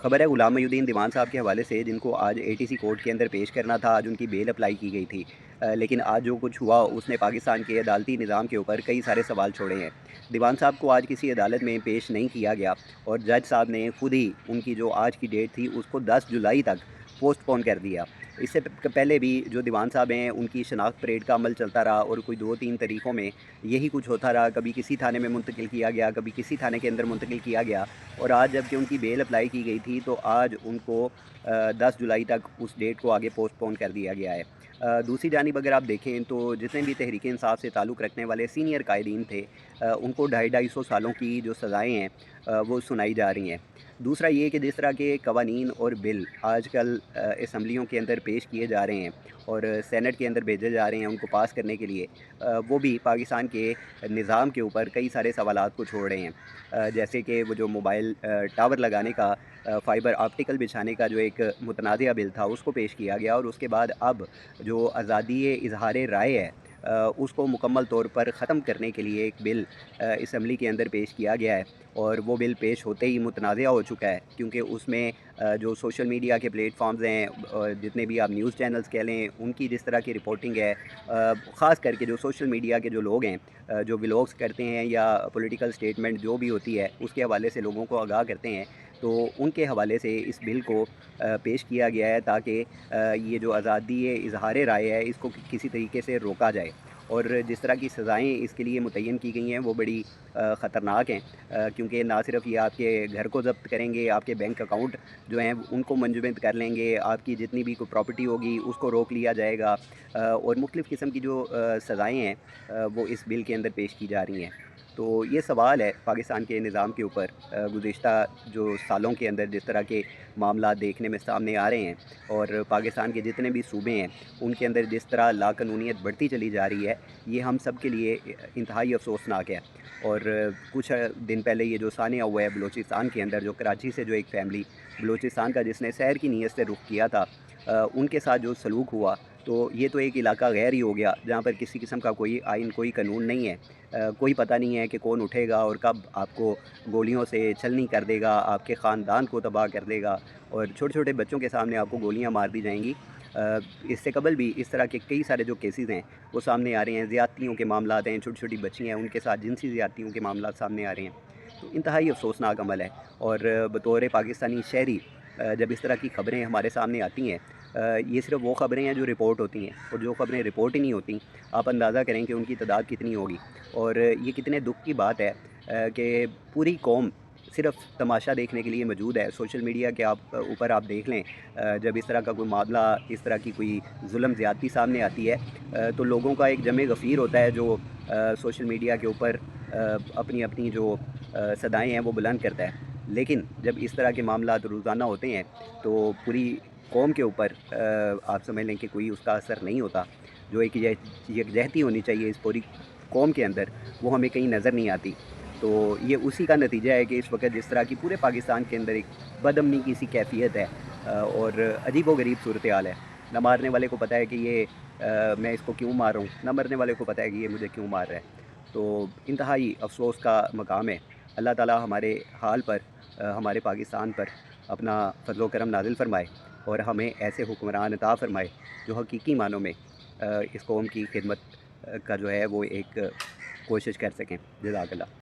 खबर है गुलाम मोहिउद्दीन दीवान साहब के हवाले से, जिनको आज एटीसी कोर्ट के अंदर पेश करना था। आज उनकी बेल अप्लाई की गई थी, लेकिन आज जो कुछ हुआ उसने पाकिस्तान के अदालती निज़ाम के ऊपर कई सारे सवाल छोड़े हैं। दीवान साहब को आज किसी अदालत में पेश नहीं किया गया और जज साहब ने खुद ही उनकी जो आज की डेट थी उसको 10 जुलाई तक पोस्टपोन कर दिया। इससे पहले भी जो दीवान साहब हैं उनकी शनाख्त परेड का अमल चलता रहा और कोई 2-3 तरीक़ों में यही कुछ होता रहा। कभी किसी थाने में मुंतकिल किया गया, कभी किसी थाने के अंदर मुंतकिल किया गया, और आज जबकि उनकी बेल अप्लाई की गई थी तो आज उनको 10 जुलाई तक उस डेट को आगे पोस्टपोन कर दिया गया है। दूसरी जानिब अगर आप देखें तो जितने भी तहरीक इंसाफ से ताल्लुक़ रखने वाले सीनियर कायदीन थे, उनको 250-250 सालों की जो सज़ाएँ हैं वो सुनाई जा रही हैं। दूसरा ये कि जिस तरह के कवानीन और बिल आजकल असम्बलियों के अंदर पेश किए जा रहे हैं और सेनेट के अंदर भेजे जा रहे हैं उनको पास करने के लिए, वो भी पाकिस्तान के निज़ाम के ऊपर कई सारे सवालात को छोड़ रहे हैं। जैसे कि वो जो मोबाइल टावर लगाने का, फ़ाइबर ऑप्टिकल बिछाने का जो एक मुतनाज़िया बिल था उसको पेश किया गया, और उसके बाद अब जो आज़ादी इज़हार राय है उसको मुकम्मल तौर पर ख़त्म करने के लिए एक बिल असम्बली के अंदर पेश किया गया है। और वो बिल पेश होते ही मुतनाज़िया हो चुका है, क्योंकि उसमें जो सोशल मीडिया के प्लेटफॉर्म्स हैं, जितने भी आप न्यूज़ चैनल्स कह लें, उनकी जिस तरह की रिपोर्टिंग है, ख़ास करके जो सोशल मीडिया के जो लोग हैं, जो व्लॉग्स करते हैं या पॉलिटिकल स्टेटमेंट जो भी होती है उसके हवाले से लोगों को आगाह करते हैं, तो उनके हवाले से इस बिल को पेश किया गया है ताकि ये जो आज़ादी इज़हार राय है इसको किसी तरीके से रोका जाए। और जिस तरह की सज़ाएँ इसके लिए मुतय्यन की गई हैं वो बड़ी ख़तरनाक हैं, क्योंकि ना सिर्फ ये आपके घर को ज़ब्त करेंगे, आपके बैंक अकाउंट जो हैं उनको मंजमद कर लेंगे, आपकी जितनी भी कोई प्रॉपर्टी होगी उसको रोक लिया जाएगा, और मुख्तलिफ़ किस्म की जो सज़ाएँ हैं वो इस बिल के अंदर पेश की जा रही हैं। तो ये सवाल है पाकिस्तान के निज़ाम के ऊपर, गुज़िश्ता जो सालों के अंदर जिस तरह के मामला देखने में सामने आ रहे हैं, और पाकिस्तान के जितने भी सूबे हैं उनके अंदर जिस तरह लाक़ानूनियत बढ़ती चली जा रही है, ये हम सब के लिए इंतहाई अफ़सोसनाक है। और कुछ दिन पहले ये जो सानिया हुआ है बलूचिस्तान के अंदर, जो कराची से जो एक फ़ैमिली बलूचिस्तान का जिसने सैर की नीयत से रुख़ किया था, उनके साथ जो सलूक हुआ, तो ये तो एक इलाका गैर ही हो गया जहाँ पर किसी किस्म का कोई आइन, कोई कानून नहीं है। कोई पता नहीं है कि कौन उठेगा और कब आपको गोलियों से छलनी कर देगा, आपके ख़ानदान को तबाह कर देगा, और छोटे-छोटे बच्चों के सामने आपको गोलियाँ मार दी जाएँगी। इससे कबल भी इस तरह के कई सारे जो केसेज़ हैं वो सामने आ रहे हैं, ज़्यादतियों के मामलात हैं, छोटी-छोटी बच्चियाँ हैं उनके साथ जिनसी ज़्यादतियों के मामलात सामने आ रहे हैं। तो इंतहाई अफ़सोसनाक अमल है, और बतौर पाकिस्तानी शहरी जब इस तरह की ख़बरें हमारे सामने आती हैं, ये सिर्फ़ वो ख़बरें हैं जो रिपोर्ट होती हैं, और जो ख़बरें रिपोर्ट ही नहीं होती, आप अंदाज़ा करें कि उनकी तादाद कितनी होगी। और ये कितने दुःख की बात है कि पूरी कौम सिर्फ़ तमाशा देखने के लिए मौजूद है। सोशल मीडिया के ऊपर आप देख लें, जब इस तरह का कोई मामला, इस तरह की कोई जुल्म ज़्यादती सामने आती है, तो लोगों का एक जमे गफ़ीर होता है जो सोशल मीडिया के ऊपर अपनी जो सदाएँ हैं वो बुलंद करता है। लेकिन जब इस तरह के मामलात रोज़ाना होते हैं तो पूरी कौम के ऊपर आप समझ लें कि कोई उसका असर नहीं होता। जो एक यकजहती होनी चाहिए इस पूरी कौम के अंदर, वो हमें कहीं नज़र नहीं आती। तो ये उसी का नतीजा है कि इस वक्त जिस तरह की पूरे पाकिस्तान के अंदर एक बदअमनी की सी कैफियत है, और अजीबो-गरीब सूरत हाल है। ना मारने वाले को पता है कि ये मैं इसको क्यों मार रहा हूँ, ना मरने वाले को पता है कि ये मुझे क्यों मार रहा है। तो इंतहाई अफ़सोस का मकाम है। अल्लाह ताला हमारे हाल पर, हमारे पाकिस्तान पर अपना फ़ज़्ल व करम नाज़िल फ़रमाए, और हमें ऐसे हुक्मरान अता फ़रमाए जो हकीकी मानों में इस कौम की खिदमत का जो है वो एक कोशिश कर सकें। जज़ाकल्लाह।